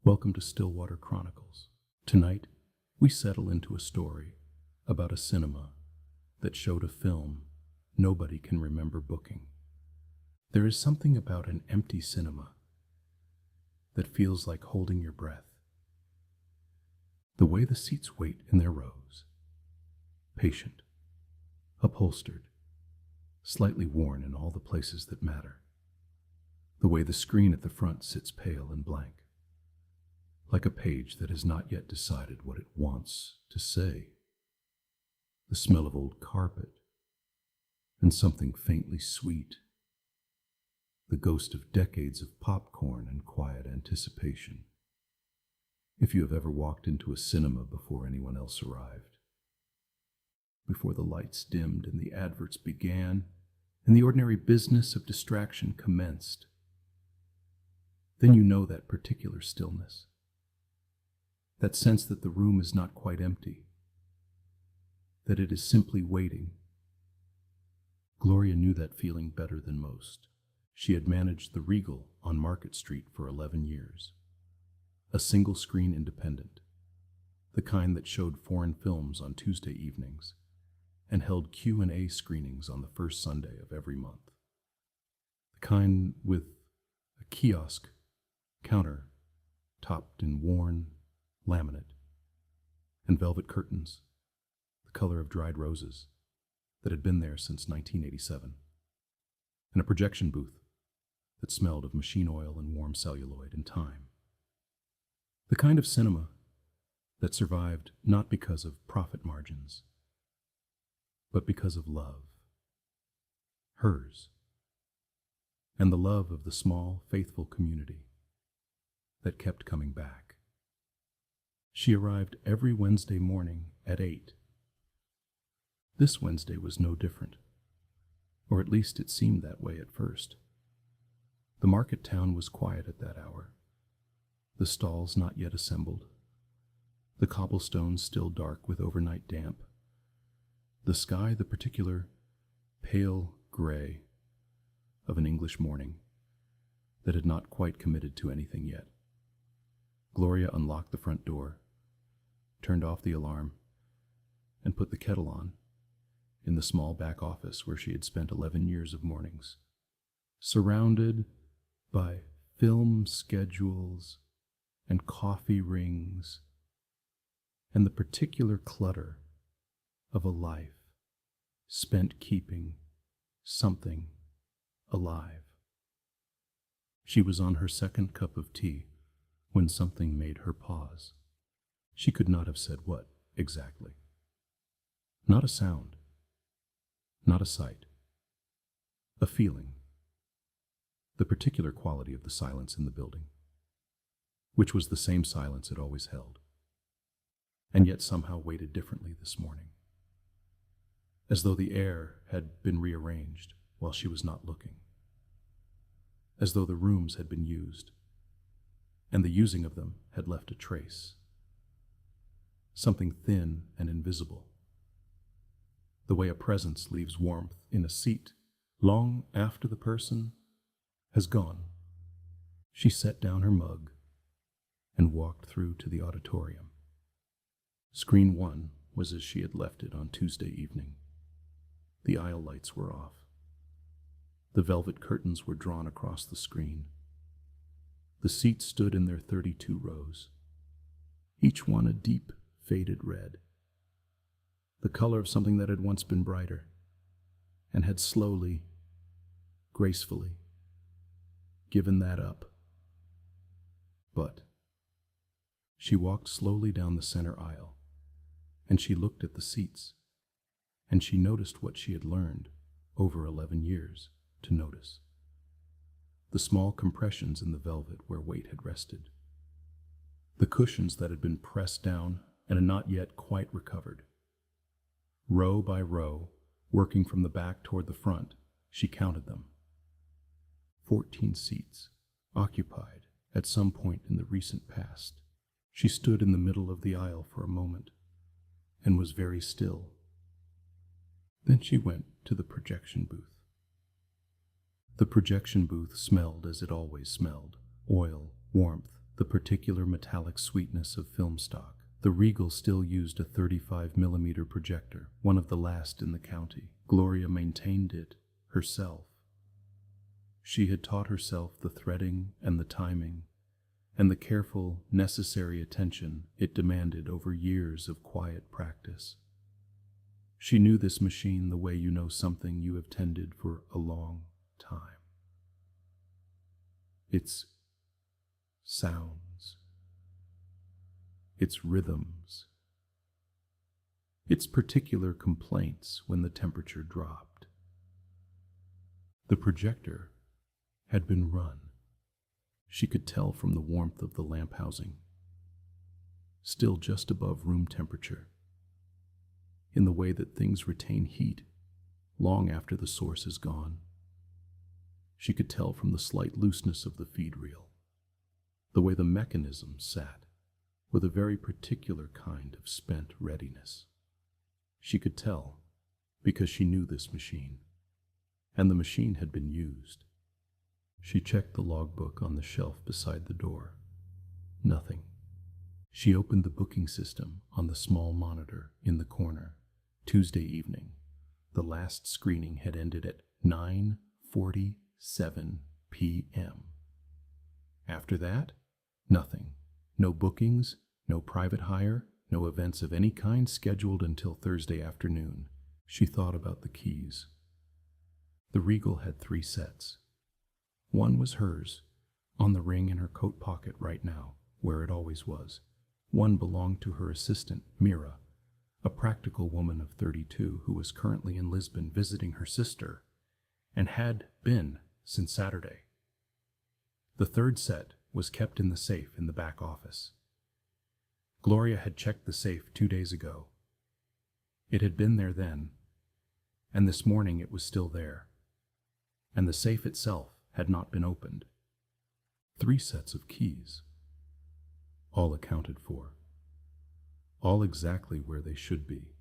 Welcome to Stillwater Chronicles. Tonight, we settle into a story about a cinema that showed a film nobody can remember booking. There is something about an empty cinema that feels like holding your breath. The way the seats wait in their rows, patient, upholstered, slightly worn in all the places that matter. The way the screen at the front sits pale and blank, like a page that has not yet decided what it wants to say. The smell of old carpet and something faintly sweet. The ghost of decades of popcorn and quiet anticipation. If you have ever walked into a cinema before anyone else arrived, before the lights dimmed and the adverts began, and the ordinary business of distraction commenced, then you know that particular stillness. That sense that the room is not quite empty, that it is simply waiting. Gloria knew that feeling better than most. She had managed the Regal on Market Street for 11 years. A single-screen independent, the kind that showed foreign films on Tuesday evenings and held Q&A screenings on the first Sunday of every month. The kind with a kiosk counter topped in worn laminate and velvet curtains, the color of dried roses, that had been there since 1987, and a projection booth that smelled of machine oil and warm celluloid and time. The kind of cinema that survived not because of profit margins, but because of love. Hers, and the love of the small, faithful community that kept coming back. She arrived every Wednesday morning at 8. This Wednesday was no different, or at least it seemed that way at first. The market town was quiet at that hour, the stalls not yet assembled, the cobblestones still dark with overnight damp, the sky the particular pale gray of an English morning that had not quite committed to anything yet. Gloria unlocked the front door, turned off the alarm, and put the kettle on in the small back office where she had spent 11 years of mornings, surrounded by film schedules and coffee rings and the particular clutter of a life spent keeping something alive. She was on her second cup of tea when something made her pause. She could not have said what exactly. Not a sound, not a sight, a feeling, the particular quality of the silence in the building, which was the same silence it always held, and yet somehow weighted differently this morning, as though the air had been rearranged while she was not looking, as though the rooms had been used, and the using of them had left a trace, something thin and invisible, the way a presence leaves warmth in a seat long after the person has gone. She set down her mug and walked through to the auditorium. Screen 1 was as she had left it on Tuesday evening. The aisle lights were off. The velvet curtains were drawn across the screen. The seats stood in their 32 rows, each one a deep, faded red, the color of something that had once been brighter and had slowly, gracefully given that up. But she walked slowly down the center aisle, and she looked at the seats, and she noticed what she had learned over 11 years to notice. The small compressions in the velvet where weight had rested, the cushions that had been pressed down and had not yet quite recovered. Row by row, working from the back toward the front, she counted them. 14 seats, occupied at some point in the recent past. She stood in the middle of the aisle for a moment and was very still. Then she went to the projection booth. The projection booth smelled as it always smelled, oil, warmth, the particular metallic sweetness of film stock. The Regal still used a 35mm projector, one of the last in the county. Gloria maintained it herself. She had taught herself the threading and the timing, and the careful, necessary attention it demanded over years of quiet practice. She knew this machine the way you know something you have tended for a long time. Its sounds, its rhythms, its particular complaints when the temperature dropped. The projector had been run. She could tell from the warmth of the lamp housing, still just above room temperature, in the way that things retain heat long after the source is gone. She could tell from the slight looseness of the feed reel, the way the mechanism sat with a very particular kind of spent readiness. She could tell because she knew this machine, and the machine had been used. She checked the logbook on the shelf beside the door. Nothing. She opened the booking system on the small monitor in the corner. Tuesday evening. The last screening had ended at 9:47 p.m. After that, nothing. No bookings, no private hire, no events of any kind scheduled until Thursday afternoon. She thought about the keys. The Regal had 3 sets. One was hers, on the ring in her coat pocket right now, where it always was. One belonged to her assistant, Mira, a practical woman of 32 who was currently in Lisbon visiting her sister, and had been since Saturday. The third set was kept in the safe in the back office. Gloria had checked the safe 2 days ago. It had been there then, and this morning it was still there, and the safe itself had not been opened. 3 sets of keys, all accounted for, all exactly where they should be.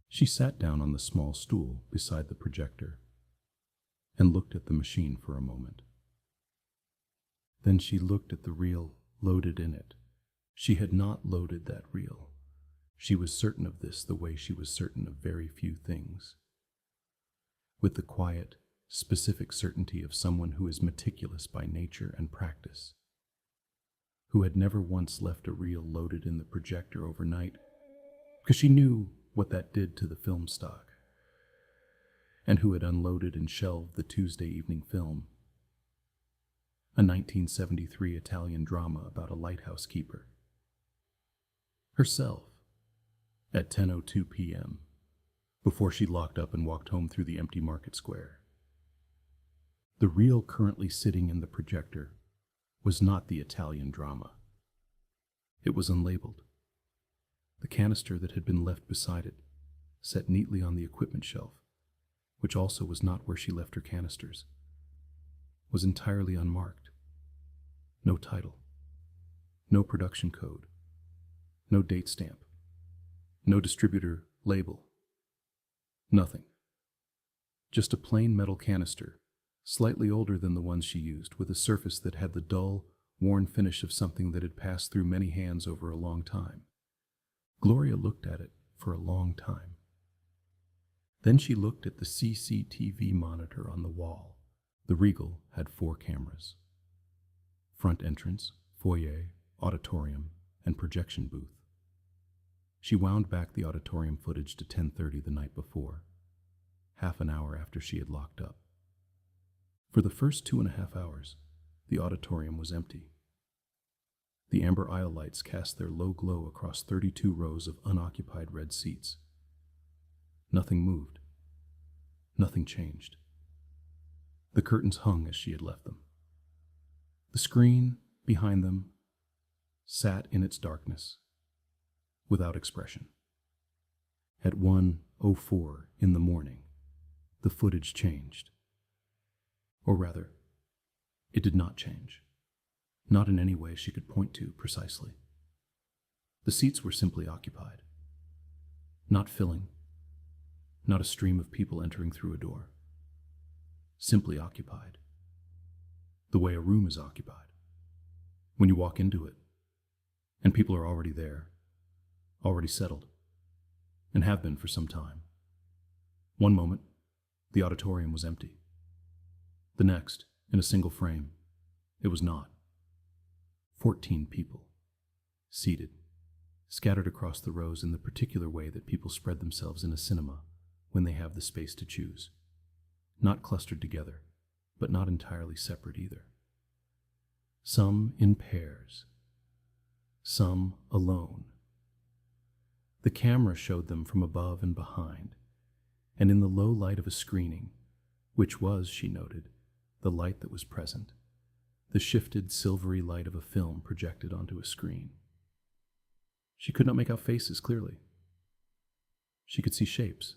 She sat down on the small stool beside the projector and looked at the machine for a moment. Then she looked at the reel loaded in it. She had not loaded that reel. She was certain of this the way she was certain of very few things. With the quiet, specific certainty of someone who is meticulous by nature and practice, who had never once left a reel loaded in the projector overnight, because she knew what that did to the film stock, and who had unloaded and shelved the Tuesday evening film, a 1973 Italian drama about a lighthouse keeper, herself, at 10:02 p.m., before she locked up and walked home through the empty market square. The reel currently sitting in the projector was not the Italian drama. It was unlabeled. The canister that had been left beside it, set neatly on the equipment shelf, which also was not where she left her canisters, was entirely unmarked. No title, no production code, no date stamp, no distributor label, nothing. Just a plain metal canister, slightly older than the ones she used, with a surface that had the dull, worn finish of something that had passed through many hands over a long time. Gloria looked at it for a long time. Then she looked at the CCTV monitor on the wall. The Regal had 4 cameras: front entrance, foyer, auditorium, and projection booth. She wound back the auditorium footage to 10:30 the night before, half an hour after she had locked up. For the first 2.5 hours, the auditorium was empty. The amber aisle lights cast their low glow across 32 rows of unoccupied red seats. Nothing moved. Nothing changed. The curtains hung as she had left them. The screen behind them sat in its darkness, without expression. At 1:04 in the morning, the footage changed. Or rather, it did not change. Not in any way she could point to precisely. The seats were simply occupied. Not filling. Not a stream of people entering through a door. Simply occupied. The way a room is occupied. when you walk into it, and people are already there, already settled, and have been for some time. One moment, the auditorium was empty. The next, in a single frame, it was not. 14 people, seated, scattered across the rows in the particular way that people spread themselves in a cinema when they have the space to choose. Not clustered together, but not entirely separate either. Some in pairs, some alone. The camera showed them from above and behind, and in the low light of a screening, which was, she noted, the light that was present, the shifted silvery light of a film projected onto a screen. She could not make out faces clearly. She could see shapes,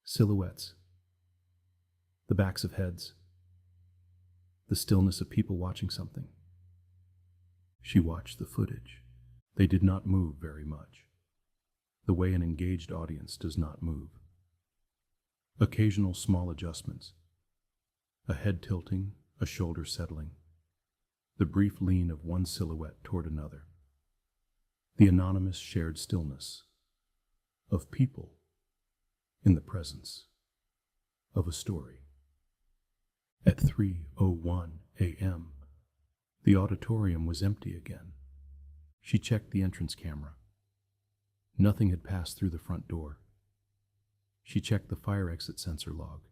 silhouettes, the backs of heads, the stillness of people watching something. She watched the footage. They did not move very much, the way an engaged audience does not move. Occasional small adjustments, a head tilting, a shoulder settling, the brief lean of one silhouette toward another, the anonymous shared stillness of people in the presence of a story. At 3:01 a.m., the auditorium was empty again. She checked the entrance camera. Nothing had passed through the front door. She checked the fire exit sensor log.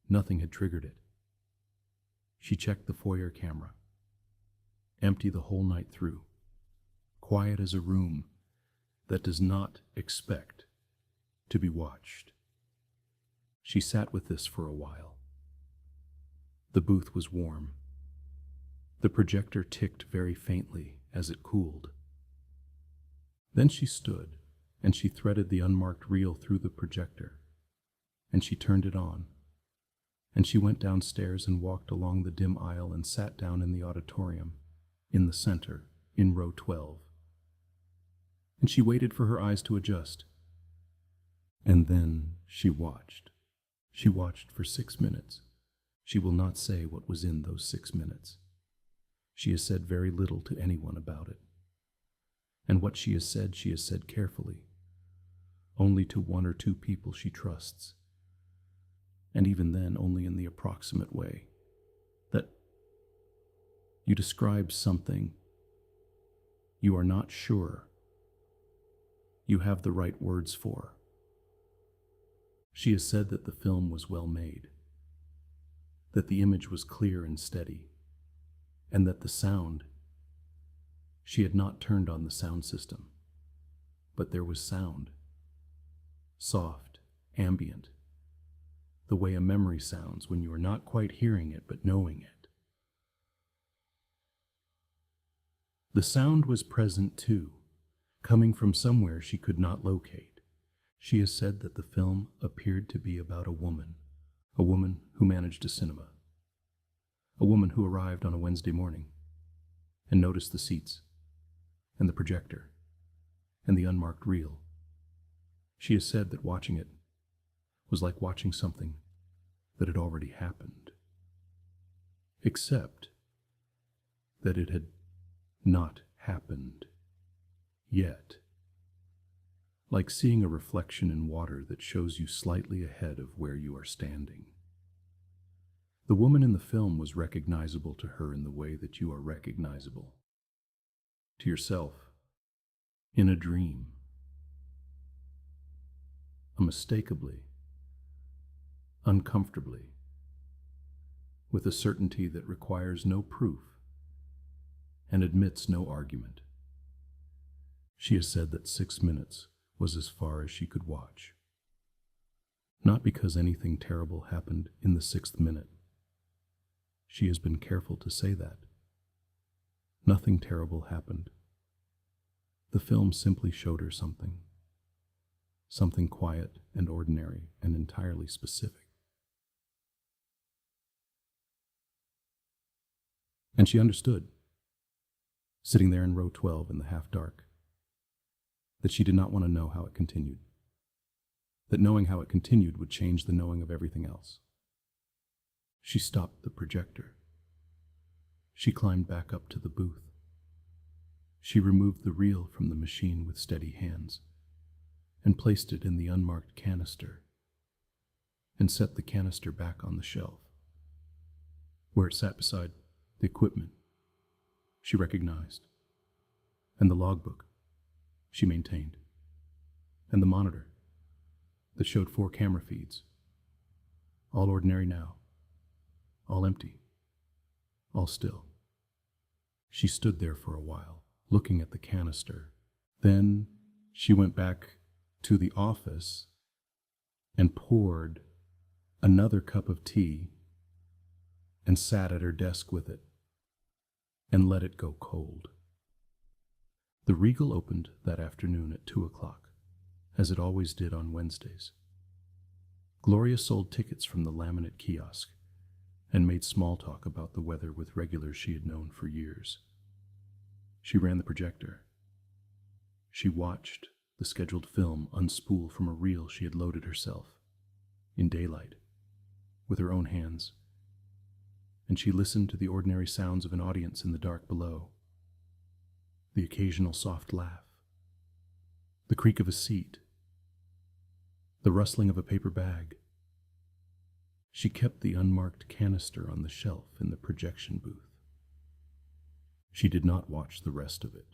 Nothing had triggered it. She checked the foyer camera. Empty the whole night through. Quiet as a room that does not expect to be watched. She sat with this for a while. The booth was warm. The projector ticked very faintly as it cooled. Then she stood, and she threaded the unmarked reel through the projector, and she turned it on, and she went downstairs and walked along the dim aisle and sat down in the auditorium, in the center, in row 12. And she waited for her eyes to adjust. And then she watched. She watched for 6 minutes. She will not say what was in those 6 minutes. She has said very little to anyone about it. And what she has said carefully, only to 1 or 2 people she trusts. And even then, only in the approximate way that you describe something you are not sure you have the right words for. She has said that the film was well made, that the image was clear and steady, and that the sound, she had not turned on the sound system, but there was sound, soft, ambient, the way a memory sounds when you are not quite hearing it but knowing it. The sound was present too, coming from somewhere she could not locate. She has said that the film appeared to be about a woman who managed a cinema, a woman who arrived on a Wednesday morning and noticed the seats and the projector and the unmarked reel. She has said that watching it was like watching something that had already happened, except that it had not happened yet. Like seeing a reflection in water that shows you slightly ahead of where you are standing. The woman in the film was recognizable to her in the way that you are recognizable to yourself in a dream. Unmistakably, uncomfortably, with a certainty that requires no proof and admits no argument. She has said that 6 minutes was as far as she could watch. Not because anything terrible happened in the 6th minute. She has been careful to say that. Nothing terrible happened. The film simply showed her something quiet and ordinary and entirely specific. And she understood, sitting there in row 12 in the half-dark, that she did not want to know how it continued, that knowing how it continued would change the knowing of everything else. She stopped the projector. She climbed back up to the booth. She removed the reel from the machine with steady hands and placed it in the unmarked canister and set the canister back on the shelf, where it sat beside the equipment she recognized, and the logbook she maintained, and the monitor that showed 4 camera feeds, all ordinary now, all empty, all still. She stood there for a while, looking at the canister. Then she went back to the office and poured another cup of tea and sat at her desk with it and let it go cold. The Regal opened that afternoon at 2 o'clock, as it always did on Wednesdays. Gloria sold tickets from the laminate kiosk and made small talk about the weather with regulars she had known for years. She ran the projector. She watched the scheduled film unspool from a reel she had loaded herself, in daylight, with her own hands, and she listened to the ordinary sounds of an audience in the dark below, the occasional soft laugh, the creak of a seat, the rustling of a paper bag. She kept the unmarked canister on the shelf in the projection booth. She did not watch the rest of it.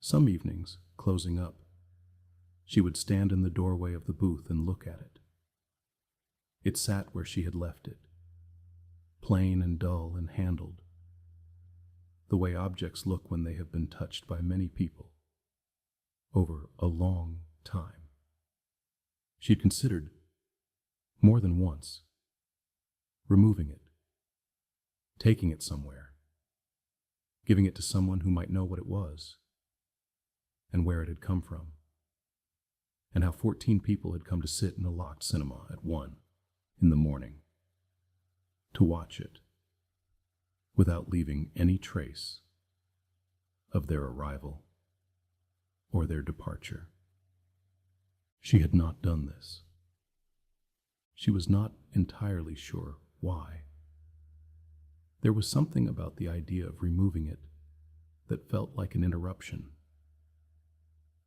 Some evenings, closing up, she would stand in the doorway of the booth and look at it. It sat where she had left it, plain and dull and handled, the way objects look when they have been touched by many people over a long time. She had considered, more than once, removing it, taking it somewhere, giving it to someone who might know what it was and where it had come from, and how 14 people had come to sit in a locked cinema at 1 in the morning to watch it without leaving any trace of their arrival or their departure. She had not done this. She was not entirely sure why. There was something about the idea of removing it that felt like an interruption,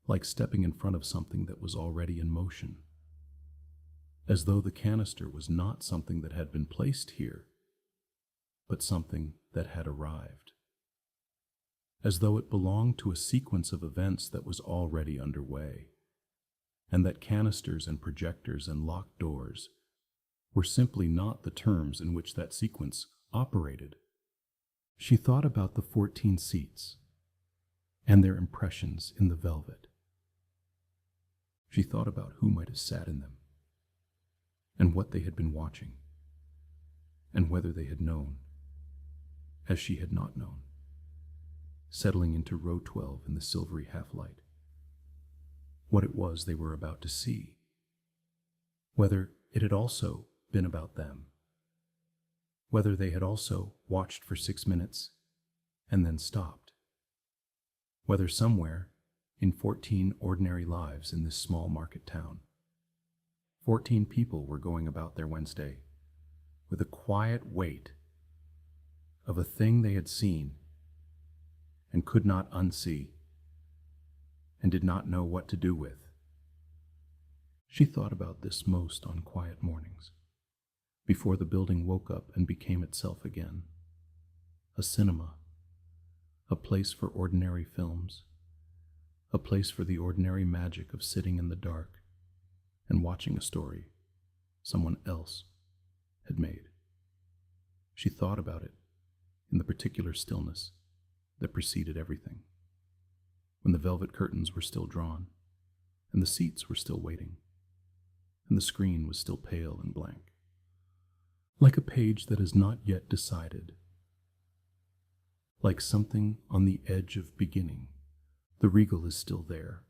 like stepping in front of something that was already in motion, as though the canister was not something that had been placed here, but something that had arrived, as though it belonged to a sequence of events that was already underway, and that canisters and projectors and locked doors were simply not the terms in which that sequence operated. She thought about the 14 seats and their impressions in the velvet. She thought about who might have sat in them, and what they had been watching, and whether they had known, as she had not known, settling into row 12 in the silvery half-light, what it was they were about to see, whether it had also been about them, whether they had also watched for 6 minutes and then stopped, whether somewhere in 14 ordinary lives in this small market town, 14 people were going about their Wednesday with a quiet weight of a thing they had seen and could not unsee and did not know what to do with. She thought about this most on quiet mornings, before the building woke up and became itself again. A cinema, a place for ordinary films, a place for the ordinary magic of sitting in the dark and watching a story someone else had made. She thought about it in the particular stillness that preceded everything, when the velvet curtains were still drawn, and the seats were still waiting, and the screen was still pale and blank, like a page that is not yet decided, like something on the edge of beginning. The Regal is still there,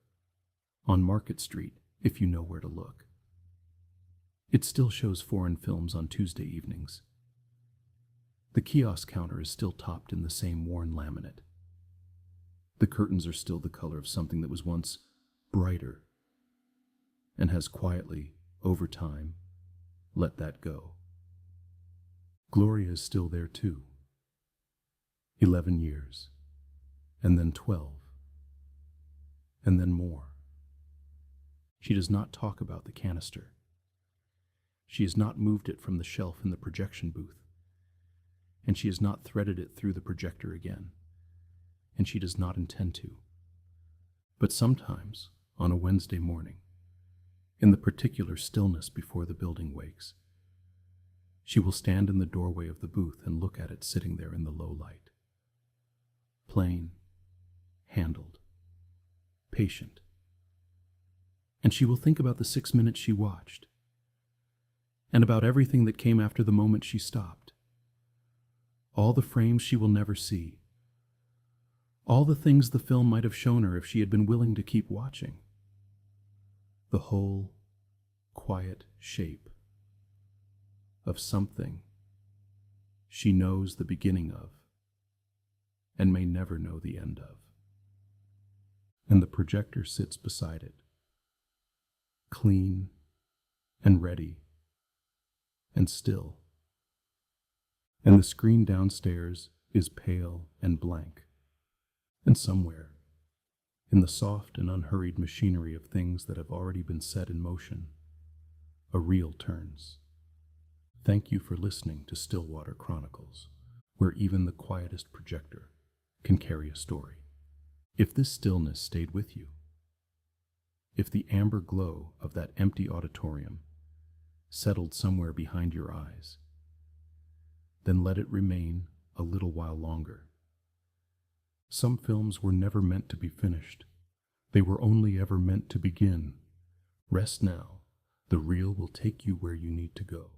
on Market Street, if you know where to look. It still shows foreign films on Tuesday evenings. The kiosk counter is still topped in the same worn laminate. The curtains are still the color of something that was once brighter and has quietly, over time, let that go. Gloria is still there too. 11 years, and then 12, and then more. She does not talk about the canister. She has not moved it from the shelf in the projection booth, and she has not threaded it through the projector again, and she does not intend to. But sometimes, on a Wednesday morning, in the particular stillness before the building wakes, she will stand in the doorway of the booth and look at it sitting there in the low light. Plain, handled, patient. And she will think about the 6 minutes she watched, and about everything that came after the moment she stopped. All the frames she will never see. All the things the film might have shown her if she had been willing to keep watching. The whole, quiet shape of something she knows the beginning of and may never know the end of. And the projector sits beside it, clean and ready and still. And the screen downstairs is pale and blank. And somewhere, in the soft and unhurried machinery of things that have already been set in motion, a reel turns. Thank you for listening to Stillwater Chronicles, where even the quietest projector can carry a story. If this stillness stayed with you, if the amber glow of that empty auditorium settled somewhere behind your eyes, then let it remain a little while longer. Some films were never meant to be finished. They were only ever meant to begin. Rest now. The reel will take you where you need to go.